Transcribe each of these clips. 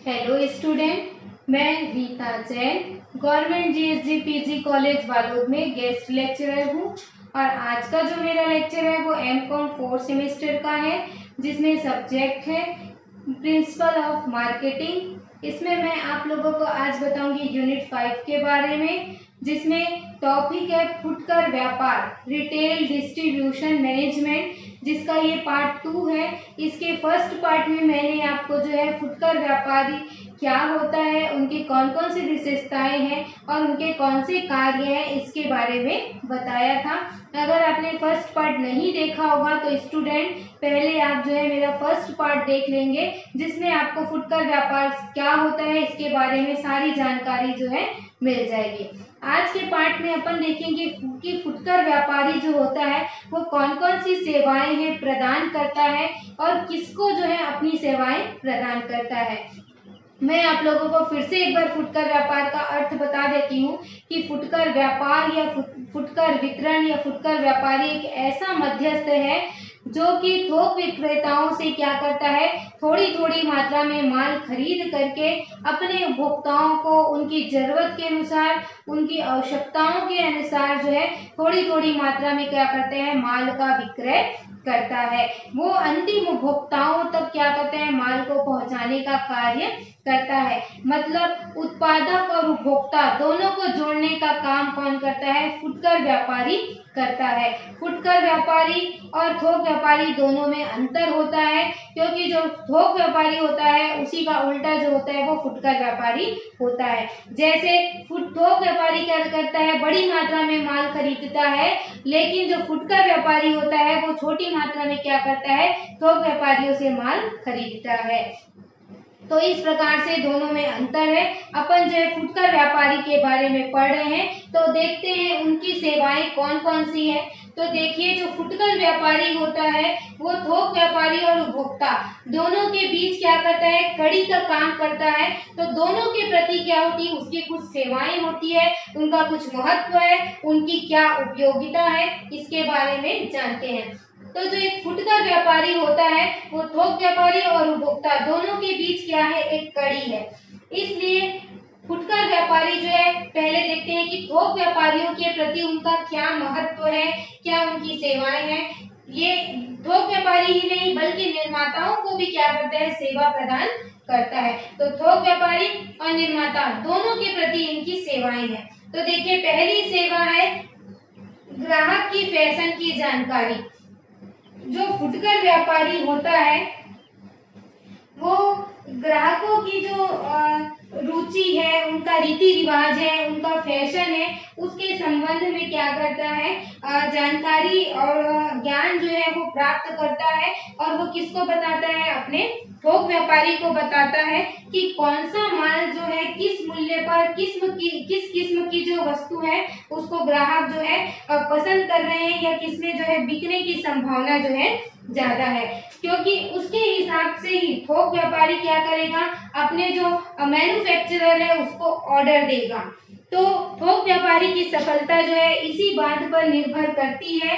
Hello student, मैं Rita Jain government GSG PG college Balod में guest lecturer हूँ। और आज का जो मेरा लेक्चर है वो एमकॉम 4 सेमेस्टर का है, जिसमें सब्जेक्ट है प्रिंसिपल ऑफ मार्केटिंग। इसमें मैं आप लोगों को आज बताऊंगी यूनिट 5 के बारे में, जिसमें टॉपिक है फुटकर व्यापार रिटेल डिस्ट्रीब्यूशन मैनेजमेंट, जिसका ये पार्ट 2 है। इसके फर्स्ट पार्ट में मैंने आपको जो है फुटकर व्यापारी क्या होता है, उनकी कौन कौन सी विशेषताएं हैं और उनके कौन से कार्य हैं, इसके बारे में बताया था। अगर आपने फर्स्ट पार्ट नहीं देखा होगा तो स्टूडेंट पहले आप जो है मेरा फर्स्ट पार्ट देख लेंगे, जिसमें आपको फुटकर व्यापार क्या होता है इसके बारे में सारी जानकारी जो है मिल जाएगी। आज के पार्ट में अपन देखेंगे कि फुटकर व्यापारी जो होता है वो कौन कौन सी सेवाएं हैं प्रदान करता है और किसको जो है अपनी सेवाएं प्रदान करता है। मैं आप लोगों को फिर से एक बार फुटकर व्यापार का अर्थ बता देती हूँ कि फुटकर व्यापार या फुटकर वितरण या फुटकर व्यापारी एक ऐसा मध्यस्थ है जो कि थोक विक्रेताओं से क्या करता है, थोड़ी थोड़ी मात्रा में माल खरीद करके अपने उपभोक्ताओं को उनकी जरूरत के अनुसार, उनकी आवश्यकताओं के अनुसार जो है थोड़ी थोड़ी मात्रा में क्या करते हैं, माल का विक्रय करता है। वो अंतिम उपभोक्ताओं तक क्या करते हैं, माल को पहुंचाने का कार्य करता है। मतलब उत्पादक और उपभोक्ता दोनों को जोड़ने का काम कौन करता है, फुटकर व्यापारी करता है। फुटकर व्यापारी और थोक व्यापारी दोनों में अंतर होता है, क्योंकि जो थोक व्यापारी होता है उसी का उल्टा जो होता है वो फुटकर व्यापारी होता है। जैसे थोक व्यापारी क्या करता है, बड़ी मात्रा में माल खरीदता है, लेकिन जो फुटकर व्यापारी होता है वो छोटी मात्रा में क्या करता है, थोक व्यापारियों से माल खरीदता है। तो इस प्रकार से दोनों में अंतर है। अपन जो है फुटकर व्यापारी के बारे में पढ़ रहे हैं, तो देखते हैं उनकी सेवाएं कौन कौन सी है। तो देखिए, जो फुटकर व्यापारी होता है वो थोक व्यापारी और उपभोक्ता दोनों के बीच क्या करता है, कड़ी का काम करता है। तो दोनों के प्रति क्या होती है, उसकी कुछ सेवाएं होती है, उनका कुछ महत्व है, उनकी क्या उपयोगिता है, इसके बारे में जानते हैं। तो जो एक फुटकर व्यापारी होता है वो थोक व्यापारी और उपभोक्ता दोनों के बीच क्या है, एक कड़ी है। इसलिए फुटकर व्यापारी जो है, पहले देखते हैं कि थोक व्यापारियों के प्रति उनका क्या महत्व है, क्या उनकी सेवाएं हैं। ये थोक व्यापारी ही नहीं बल्कि निर्माताओं को भी क्या करता है, सेवा प्रदान करता है। तो थोक व्यापारी और निर्माता दोनों के प्रति इनकी सेवाएं हैं। तो देखिए, पहली सेवा है ग्राहक की फैशन की जानकारी। जो फुटकर व्यापारी होता है वो ग्राहकों की जो रुचि है, उनका रीति रिवाज है, उनका फैशन है, उसके संबंध में क्या करता है, जानकारी और ज्ञान जो है वो प्राप्त करता है। और वो किसको बताता है, अपने थोक व्यापारी को बताता है कि कौन सा माल जो है किस मूल्य पर, किस किस्म की जो वस्तु है उसको ग्राहक जो है पसंद कर रहे हैं, या किसमें जो है बिकने की संभावना जो है ज्यादा है। क्योंकि उसके हिसाब से ही थोक व्यापारी क्या करेगा, अपने जो मैन्युफैक्चरर है उसको ऑर्डर देगा। तो थोक व्यापारी की सफलता जो है इसी बात पर निर्भर करती है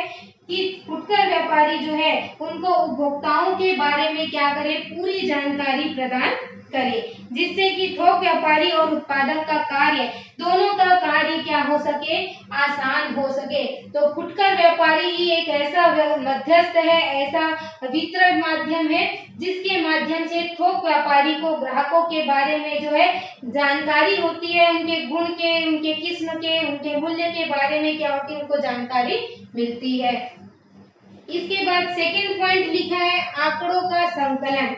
कि फुटकर व्यापारी जो है उनको उपभोक्ताओं के बारे में क्या करे, पूरी जानकारी प्रदान करे, जिससे कि थोक व्यापारी और उत्पादक का कार्य, दोनों का कार्य क्या हो सके, आसान हो सके। तो फुटकर व्यापारी ही एक ऐसा मध्यस्थ है, ऐसा वितरण माध्यम है, जिसके माध्यम से थोक व्यापारी को ग्राहकों के बारे में जो है जानकारी होती है, उनके गुण के, उनके किस्म के, उनके मूल्य के बारे में क्या होती है, उनको जानकारी मिलती है। इसके बाद सेकंड पॉइंट लिखा है आंकड़ों का संकलन।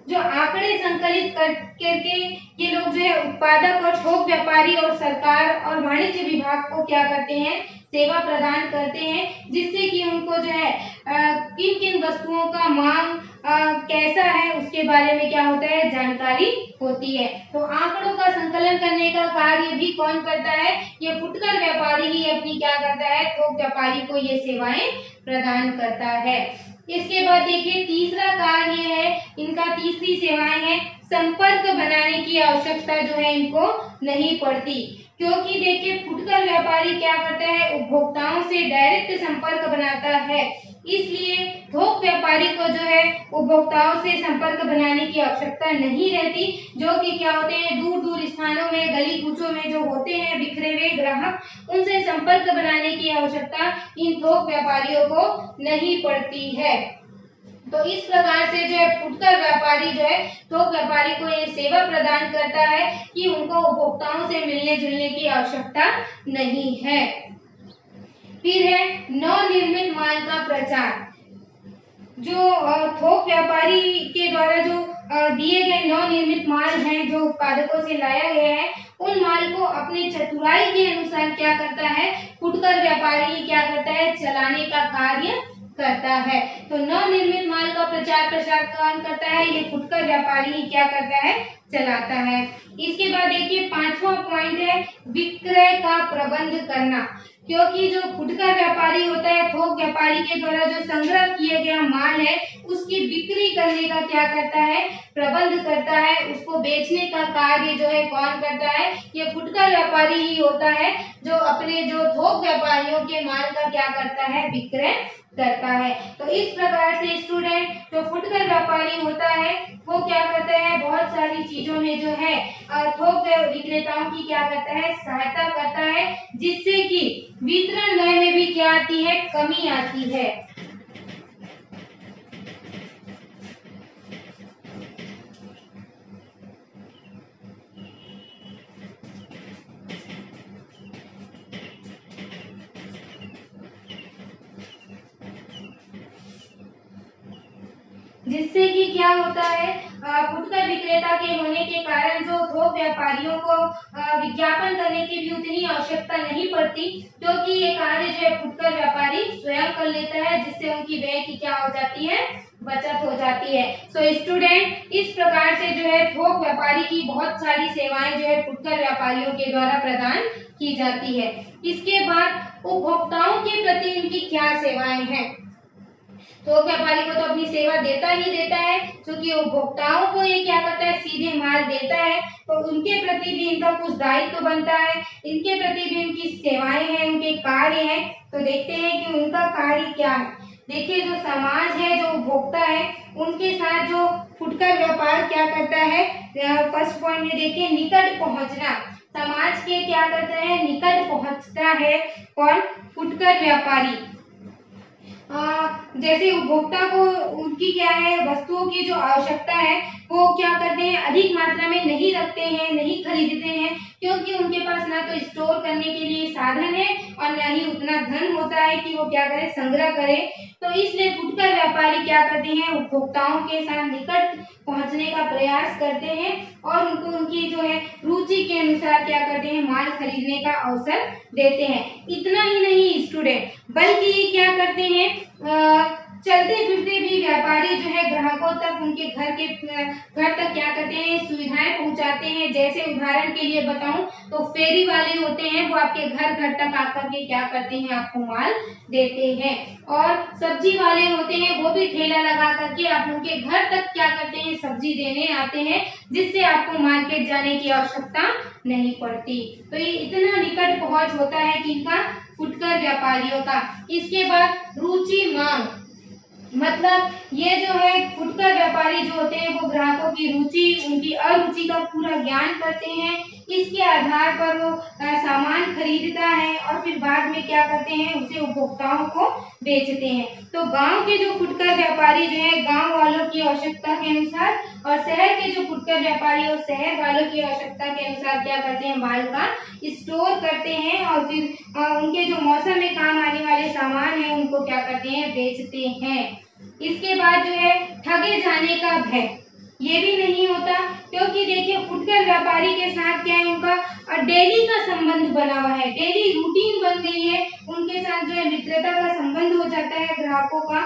जो आंकड़े संकलित करके ये लोग जो है उत्पादक और थोक व्यापारी और सरकार और वाणिज्य विभाग को क्या करते हैं, सेवा प्रदान करते हैं, जिससे कि उनको जो है किन किन वस्तुओं का मांग कैसा है उसके बारे में क्या होता है, जानकारी होती है। तो आंकड़ों का संकलन करने का कार्य भी कौन करता है, ये फुटकर व्यापारी ही अपनी क्या करता है, थोक व्यापारी को ये सेवाएं प्रदान करता है। इसके बाद देखिए, तीसरा कार्य है इनका, तीसरी सेवाएं है संपर्क बनाने की आवश्यकता जो है इनको नहीं पड़ती। क्योंकि देखिए, फुटकर व्यापारी क्या करता है, उपभोक्ताओं से डायरेक्ट संपर्क बनाता है। इसलिए थोक व्यापारी को जो है उपभोक्ताओं से संपर्क बनाने की आवश्यकता नहीं रहती, जो कि क्या होते हैं दूर दूर स्थानों में गली कूचों में जो होते हैं बिखरे हुए ग्राहक, उनसे संपर्क बनाने की आवश्यकता इन थोक व्यापारियों को नहीं पड़ती है। तो इस प्रकार से जो है फुटकर व्यापारी जो है थोक व्यापारी को ये सेवा प्रदान करता है कि उनको उपभोक्ताओं से मिलने जुलने की आवश्यकता नहीं है। फिर है नवनिर्मित माल का प्रचार। जो थोक व्यापारी के द्वारा जो दिए गए नवनिर्मित माल हैं जो उत्पादकों से लाया गया है, उन माल को अपने चतुराई के अनुसार क्या करता है फुटकर व्यापारी क्या करता है चलाने का कार्य करता है। तो नवनिर्मित माल का प्रचार प्रसार कौन करता है, ये फुटकर व्यापारी ही क्या करता है चलाता है। इसके बाद देखिए 5वां पॉइंट है विक्रय का प्रबंध करना। क्योंकि जो फुटकर व्यापारी होता है थोक व्यापारी के द्वारा जो संग्रह किया गया माल है उसकी बिक्री करने का क्या करता है प्रबंध करता है, उसको बेचने का कार्य जो है कौन करता है, ये फुटकर व्यापारी ही होता है जो अपने जो थोक व्यापारियों के माल का क्या करता है विक्रय करता है। तो इस प्रकार से स्टूडेंट जो फुटकर व्यापारी होता है वो क्या करता है बहुत सारी चीजों में जो है थोक विक्रेताओं की क्या करता है सहायता करता है, जिससे कि वितरण व्यय में भी क्या आती है कमी आती है। जिससे कि क्या होता है फुटकर विक्रेता के होने के कारण जो थोक व्यापारियों को विज्ञापन करने की भी उतनी आवश्यकता नहीं पड़ती, क्योंकि ये कार्य जो है फुटकर व्यापारी स्वयं कर लेता है, जिससे उनकी व्यय की क्या हो जाती है बचत हो जाती है। सो स्टूडेंट इस प्रकार से जो है थोक व्यापारी की बहुत सारी सेवाएं जो है फुटकर व्यापारियों के द्वारा प्रदान की जाती है। इसके बाद उपभोक्ताओं के प्रति इनकी क्या सेवाएं हैं। थोक व्यापारी को तो अपनी सेवा देता ही देता है, क्योंकि उपभोक्ताओं को ये क्या करता है सीधे माल देता है, तो उनके प्रति भी इनका कुछ दायित्व तो बनता है, इनके प्रति भी इनकी सेवाएं हैं उनके कार्य हैं। तो देखते हैं कि उनका कार्य क्या है। देखिए जो समाज है जो उपभोक्ता है उनके साथ जो फुटकर व्यापार क्या करता है, फर्स्ट पॉइंट में देखिए निकट पहुंचना। समाज के क्या करता है निकट पहुंचता है कौन फुटकर व्यापारी। जैसे उपभोक्ता को उनकी क्या है वस्तुओं की जो आवश्यकता है वो क्या करते हैं अधिक मात्रा में नहीं रखते हैं नहीं खरीदते हैं, क्योंकि उनके पास ना तो स्टोर करने के लिए साधन है और ना ही उतना धन होता है कि वो क्या करे संग्रह करे। तो इसलिए फुटकर व्यापारी क्या करते हैं उपभोक्ताओं के साथ निकट पहुंचने का प्रयास करते हैं और उनको उनकी जो है रुचि के अनुसार क्या करते हैं माल खरीदने का अवसर देते हैं। इतना ही नहीं स्टूडेंट बल्कि क्या करते हैं चलते फिरते भी व्यापारी जो है ग्राहकों तक उनके घर तक क्या करते हैं सुविधाएं पहुंचाते हैं। जैसे उदाहरण के लिए बताऊं तो फेरी वाले होते हैं वो आपके घर तक आकर के क्या करते हैं आपको माल देते हैं, और सब्जी वाले होते हैं वो भी ठेला लगा करके आप लोगों के घर तक क्या करते हैं सब्जी देने आते हैं, जिससे आपको मार्केट जाने की आवश्यकता नहीं पड़ती। तो ये इतना निकट पहुंच होता है किनका फुटकर व्यापारियों का। इसके बाद रुचि मांग, मतलब ये जो है फुटकर व्यापारी जो होते हैं वो ग्राहकों की रुचि उनकी अरुचि का पूरा ज्ञान करते हैं, इसके आधार पर वो सामान खरीदता है और फिर बाद में क्या करते हैं उसे उपभोक्ताओं को बेचते हैं। तो गांव के जो फुटकर व्यापारी जो है गांव वालों की आवश्यकता के अनुसार और शहर के जो फुटकर व्यापारी और शहर वालों की आवश्यकता के अनुसार क्या करते हैं माल का स्टोर करते हैं और फिर उनके जो मौसम में काम आने वाले सामान है उनको क्या करते हैं बेचते हैं। इसके बाद जो है ठगे जाने का भय, ये भी नहीं होता, क्योंकि देखिए फुटकर व्यापारी के साथ क्या है उनका डेली का संबंध बना हुआ है, डेली रूटीन बन गई है, उनके साथ जो है मित्रता का संबंध हो जाता है ग्राहकों का।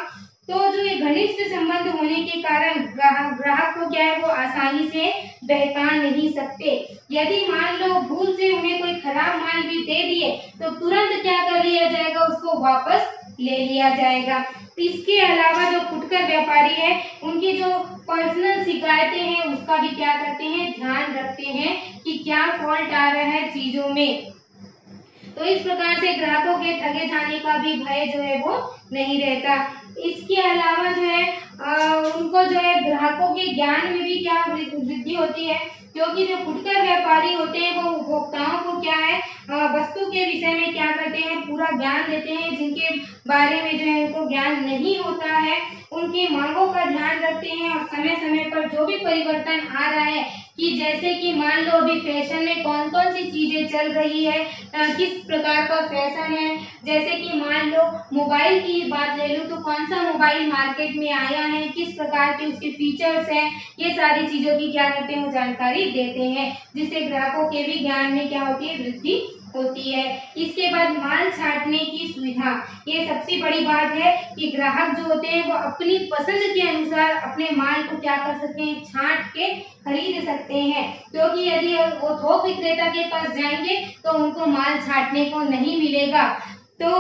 तो जो ये घनिष्ठ संबंध होने के कारण ग्राहक को क्या है वो आसानी से पहचान नहीं सकते। यदि मान लो भूल से उन्हें कोई खराब माल भी दे दिए तो तुरंत क्या कर लिया जाएगा उसको वापस ले लिया जाएगा। इसके अलावा जो फुटकर व्यापारी है उनकी जो पर्सनल शिकायतें हैं उसका भी क्या करते हैं ध्यान रखते हैं कि क्या फॉल्ट आ रहा है चीजों में। तो इस प्रकार से ग्राहकों के ठगे जाने का भी भय जो है वो नहीं रहता। इसके अलावा जो है उनको जो है ग्राहकों के ज्ञान में भी क्या वृद्धि होती है, क्योंकि जो फुटकर व्यापारी होते हैं वो उपभोक्ताओं को क्या है वस्तु के विषय में क्या करते हैं, पूरा ज्ञान देते हैं, जिनके बारे में जो है उनको ज्ञान नहीं होता है, उनकी मांगों का ध्यान रखते हैं और समय समय पर जो भी परिवर्तन आ रहा है, कि जैसे कि मान लो अभी फैशन में कौन कौन सी चीजें चल रही है, किस प्रकार का फैशन है, जैसे कि मान लो मोबाइल की बात ले लो तो कौन सा मोबाइल मार्केट में आया है, किस प्रकार के उसके फीचर्स हैं, ये सारी चीजों की क्या करते हैं वो जानकारी देते हैं, जिससे ग्राहकों के भी ज्ञान में क्या होती है, वृद्धि होती है। इसके बाद माल छांटने की सुविधा, ये सबसे बड़ी बात है कि ग्राहक जो होते हैं वो अपनी पसंद के अनुसार अपने माल को क्या कर सकते हैं, छांट के खरीद सकते हैं, क्योंकि यदि वो थोक विक्रेता के पास जाएंगे तो उनको माल छांटने को नहीं मिलेगा। तो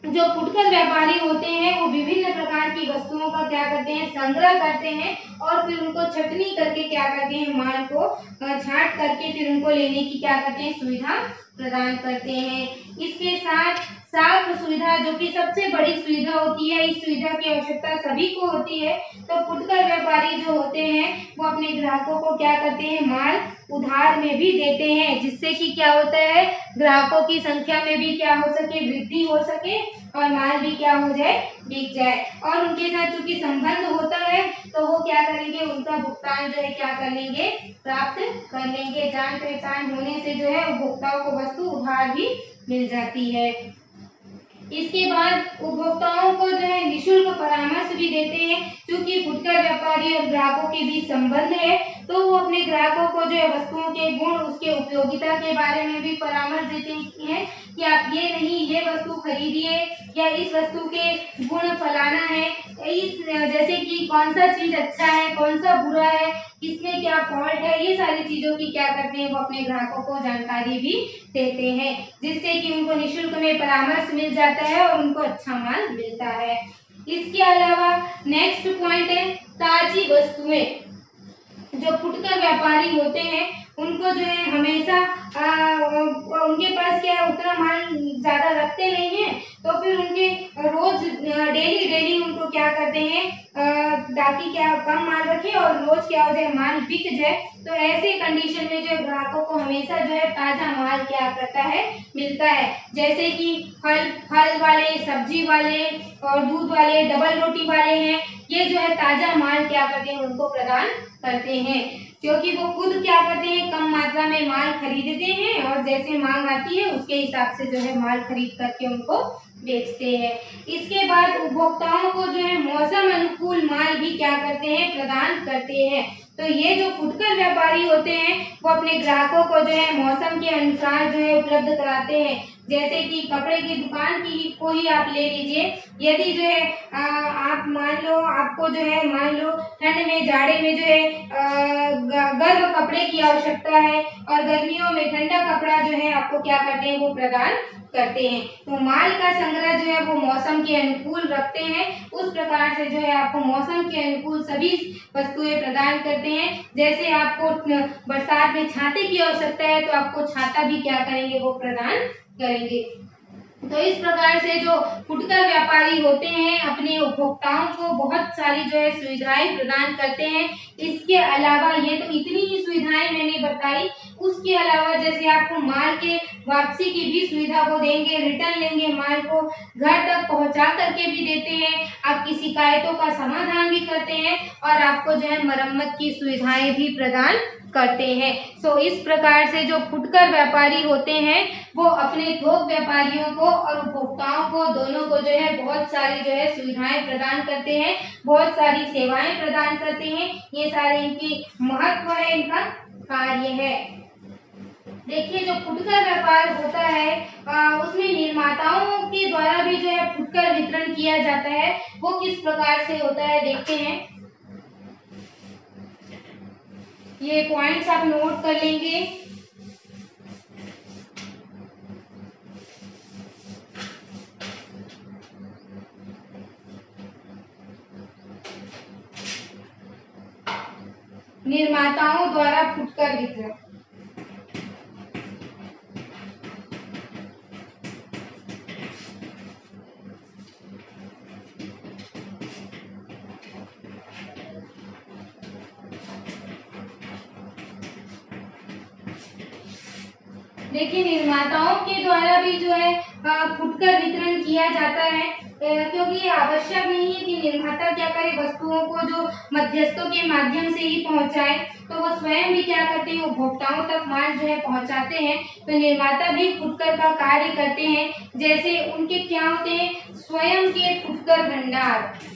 जो फुटकर व्यापारी होते हैं वो विभिन्न प्रकार की वस्तुओं का क्या करते हैं, संग्रह करते हैं और फिर उनको छटनी करके क्या करते हैं, माल को छांट करके फिर उनको लेने की क्या करते हैं, सुविधा प्रदान करते हैं। इसके साथ साफ सुविधा, जो कि सबसे बड़ी सुविधा होती है, इस सुविधा की आवश्यकता सभी को होती है। तो फुटकर व्यापारी जो होते हैं वो अपने ग्राहकों को क्या करते हैं, माल उधार में भी देते हैं, जिससे कि क्या होता है, ग्राहकों की संख्या में भी क्या हो सके, वृद्धि हो सके और माल भी क्या हो जाए, बिक जाए। और उनके साथ चूंकि संबंध होता है तो वो क्या करेंगे, उनका भुगतान जो है क्या कर लेंगे, प्राप्त कर लेंगे। जान पहचान होने से जो है उपभोक्ताओं को वस्तु उधार भी मिल जाती है। इसके बाद उपभोक्ताओं को जो है निःशुल्क परामर्श भी देते हैं, क्योंकि फुटकर व्यापारी और ग्राहकों के बीच संबंध है, तो वो अपने ग्राहकों को जो है वस्तुओं के गुण, उसके उपयोगिता के बारे में भी परामर्श देते हैं कि आप ये नहीं ये वस्तु खरीदिए, या इस वस्तु के गुण फलाना है, इस जैसे कि कौन सा चीज अच्छा है, कौन सा बुरा है, किसमें क्या फॉल्ट है, ये सारी चीजों की क्या करते हैं, वो अपने ग्राहकों को जानकारी भी देते हैं, जिससे कि उनको निःशुल्क में परामर्श मिल जाता है और उनको अच्छा माल मिलता है। इसके अलावा नेक्स्ट पॉइंट है ताजी वस्तुएं। जो फुटकर व्यापारी होते हैं उनको जो है हमेशा उनके पास क्या उतना माल ज्यादा रखते नहीं है, तो फिर उनके रोज डेली उनको क्या करते हैं, ताकि क्या कम माल रखे और रोज क्या हो जाए, माल बिक जाए। तो ऐसे कंडीशन में जो ग्राहकों को हमेशा जो है ताजा माल क्या करता है, मिलता है, जैसे कि फल वाले, सब्जी वाले और दूध वाले, डबल रोटी वाले हैं, ये जो है ताजा माल क्या करते हैं, उनको प्रदान करते हैं, क्योंकि वो खुद क्या करते हैं, कम मात्रा में माल खरीदते हैं और जैसे मांग आती है उसके हिसाब से जो है माल खरीद करके उनको बेचते हैं। इसके बाद उपभोक्ताओं को जो है मौसम अनुकूल माल भी क्या करते हैं, प्रदान करते हैं। तो ये जो फुटकर व्यापारी होते हैं वो अपने ग्राहकों को जो है मौसम के अनुसार जो है उपलब्ध कराते हैं, जैसे कि कपड़े की दुकान की को ही आप ले लीजिए, यदि जो है आप मान लो आपको जो है मान लो ठंड में जाड़े में जो है गर्म कपड़े की आवश्यकता है और गर्मियों में ठंडा कपड़ा जो है आपको क्या करते हैं, वो प्रदान करते हैं। तो माल का संग्रह जो है वो मौसम के अनुकूल रखते हैं, उस प्रकार से जो है आपको मौसम के अनुकूल सभी वस्तुएं प्रदान करते हैं। जैसे आपको बरसात में छाते की आवश्यकता है तो आपको छाता भी क्या करेंगे, वो प्रदान करेंगे। तो इस प्रकार से जो फुटकर व्यापारी होते हैं अपने उपभोक्ताओं को बहुत सारी जो है सुविधाएं प्रदान करते हैं। इसके अलावा ये तो इतनी ही सुविधाएं मैंने बताई, उसके अलावा जैसे आपको माल के वापसी की भी सुविधा वो देंगे, रिटर्न लेंगे, माल को घर तक पहुंचा करके भी देते हैं, आपकी शिकायतों का समाधान भी करते हैं और आपको जो है मरम्मत की सुविधाएं भी प्रदान करते हैं। सो इस प्रकार से जो फुटकर व्यापारी होते हैं वो अपने थोक व्यापारियों को और उपभोक्ताओं को दोनों को जो है बहुत सारी जो है सुविधाएं प्रदान करते हैं, बहुत सारी सेवाएं प्रदान करते हैं। ये सारे इनकी महत्व है, इनका कार्य है। देखिए जो फुटकर व्यापार होता है उसमें निर्माताओं के द्वारा भी जो है फुटकर वितरण किया जाता है, वो किस प्रकार से होता है देखते हैं। ये पॉइंट्स आप नोट कर लेंगे। निर्माताओं द्वारा फुटकर वितरण, देखिए, निर्माताओं के द्वारा भी जो है फुटकर वितरण किया जाता है, क्योंकि ये आवश्यक नहीं है कि निर्माता क्या करे, वस्तुओं को जो मध्यस्थों के माध्यम से ही पहुंचाए, तो वो स्वयं भी क्या करते हैं, उपभोक्ताओं तक माल जो है पहुंचाते हैं। तो निर्माता भी फुटकर का कार्य करते हैं, जैसे उनके क्या होते हैं, स्वयं के फुटकर भंडार।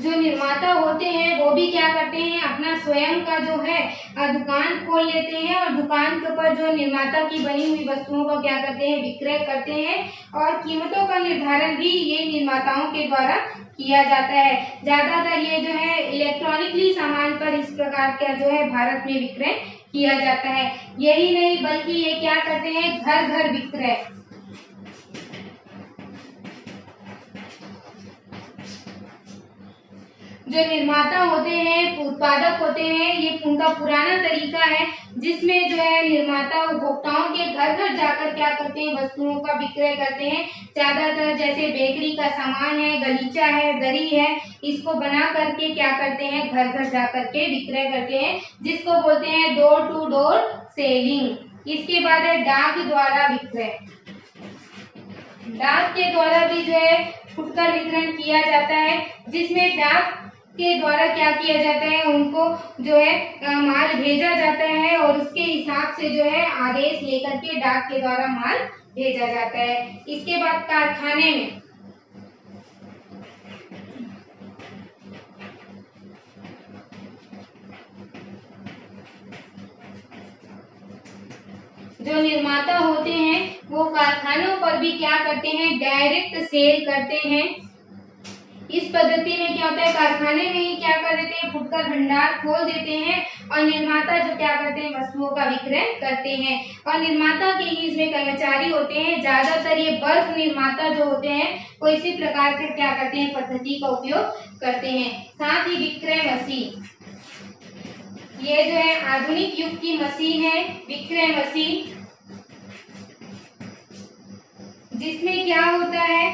जो निर्माता होते हैं वो भी क्या करते हैं, अपना स्वयं का जो है दुकान खोल लेते हैं, और दुकान के ऊपर जो निर्माता की बनी हुई वस्तुओं को क्या करते हैं, विक्रय करते हैं, और कीमतों का निर्धारण भी ये निर्माताओं के द्वारा किया जाता है। ज्यादातर ये जो है इलेक्ट्रॉनिकली सामान पर इस प्रकार का जो है भारत में विक्रय किया जाता है। यही नहीं बल्कि ये क्या करते हैं, घर घर विक्रय। जो निर्माता होते हैं, उत्पादक होते हैं, ये उनका पुराना तरीका है, जिसमें जो है निर्माता उपभोक्ताओं के घर घर जाकर क्या करते हैं, वस्तुओं का विक्रय करते हैं। ज्यादातर जैसे बेकरी का सामान है, गलीचा है, दरी है, इसको बना करके क्या करते हैं, घर घर जाकर के विक्रय करते हैं, जिसको बोलते हैं डोर टू डोर सेलिंग। इसके बाद है डाक द्वारा विक्रय। डाक के द्वारा भी जो है फुटकर वितरण किया जाता है, जिसमें डाक के द्वारा क्या किया जाता है, उनको जो है माल भेजा जाता है, और उसके हिसाब से जो है आदेश लेकर के डाक के द्वारा माल भेजा जाता है। इसके बाद कारखाने में जो निर्माता होते हैं वो कारखानों पर भी क्या करते हैं, डायरेक्ट सेल करते हैं। इस पद्धति में क्या होता है, कारखाने में ही क्या कर देते हैं, फुटकर भंडार खोल देते हैं, और निर्माता जो क्या करते हैं, वस्तुओं का विक्रय करते हैं, और निर्माता के ही इसमें कर्मचारी होते हैं। ज्यादातर ये बल्क निर्माता जो होते हैं वो इसी प्रकार के क्या करते हैं, पद्धति का उपयोग करते हैं। साथ ही विक्रय मशीन, ये जो है आधुनिक युग की मशीन है, विक्रय मशीन, जिसमें क्या होता है,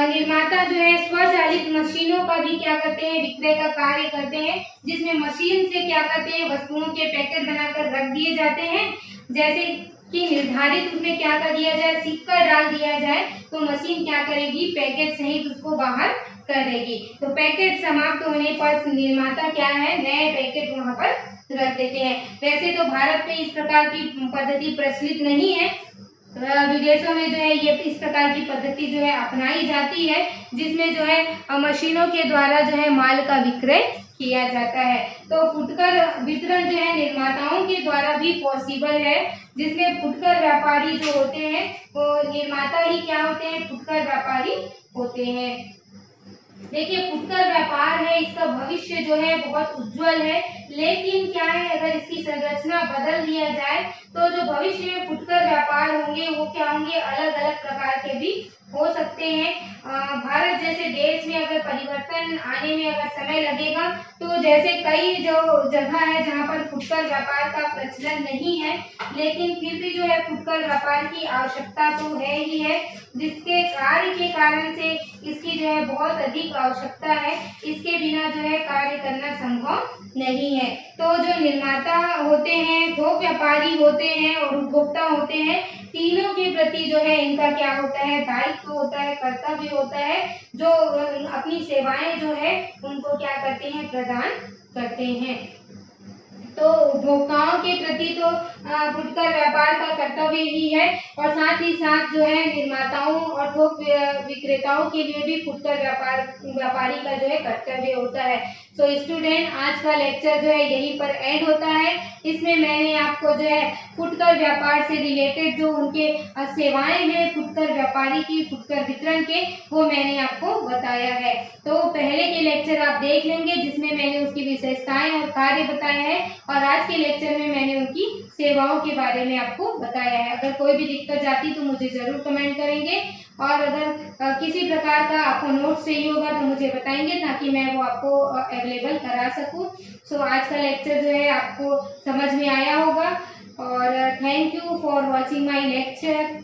निर्माता जो है स्वचालित मशीनों का भी क्या करते हैं, विक्रय का कार्य करते हैं, जिसमें मशीन से क्या करते हैं, वस्तुओं के पैकेट बनाकर रख दिए जाते हैं। जैसे कि निर्धारित उसमें क्या कर दिया जाए, सिक्का डाल दिया जाए, तो मशीन क्या करेगी, पैकेट सहित उसको बाहर कर देगी। तो पैकेट समाप्त होने पर निर्माता क्या है, नए पैकेट वहां पर रख देते हैं। वैसे तो भारत में इस प्रकार की पद्धति प्रचलित नहीं है, विदेशों में जो है ये इस प्रकार की पद्धति जो है अपनाई जाती है, जिसमें जो है मशीनों के द्वारा जो है माल का विक्रय किया जाता है। तो फुटकर वितरण जो है निर्माताओं के द्वारा भी पॉसिबल है, जिसमें फुटकर व्यापारी जो होते हैं वो निर्माता ही क्या होते हैं, फुटकर व्यापारी होते हैं। देखिए, फुटकर व्यापार है, इसका भविष्य जो है बहुत उज्जवल है, लेकिन क्या है, अगर इसकी संरचना बदल दिया जाए तो जो भविष्य में फुटकर व्यापार होंगे वो क्या होंगे, अलग अलग प्रकार के भी हो सकते हैं। भारत जैसे देश में अगर परिवर्तन आने में अगर समय लगेगा, तो जैसे कई जो जगह है जहाँ पर फुटकर व्यापार का प्रचलन नहीं है, लेकिन फिर भी जो है फुटकर व्यापार की आवश्यकता तो है ही है, जिसके कार्य के कारण से इसकी जो है बहुत अधिक आवश्यकता है। इसके बिना जो है कार्य करना संभव नहीं है। तो जो निर्माता होते हैं, थोक व्यापारी होते हैं और उपभोक्ता होते हैं, तीनों के प्रति जो है इनका क्या होता है, दायित्व होता है, कर्तव्य होता है, जो अपनी सेवाएं जो है उनको क्या करते हैं, प्रदान करते हैं। तो उपभोक्ताओं के प्रति तो फुटकर व्यापार का कर्तव्य ही है, और साथ ही साथ जो है निर्माताओं और थोक विक्रेताओं के लिए भी फुटकर व्यापारी का जो है कर्तव्य होता है। सो स्टूडेंट, आज का लेक्चर जो है यहीं पर एंड होता है। इसमें मैंने आपको जो है फुटकर व्यापार से रिलेटेड जो उनके सेवाएं हैं फुटकर व्यापारी की, फुटकर वितरण के, वो मैंने आपको बताया है। तो पहले के लेक्चर आप देख लेंगे, जिसमें मैंने उसकी विशेषताएं और कार्य बताए हैं, और आज के लेक्चर में मैंने उनकी सेवाओं के बारे में आपको बताया है। अगर कोई भी दिक्कत जाती तो मुझे जरूर कमेंट करेंगे, और अगर किसी प्रकार का आपको नोट्स चाहिए होगा तो मुझे बताएंगे, ताकि मैं वो आपको अवेलेबल करा सकूं। सो आज का लेक्चर जो है आपको समझ में आया होगा, और thank you for watching my lecture.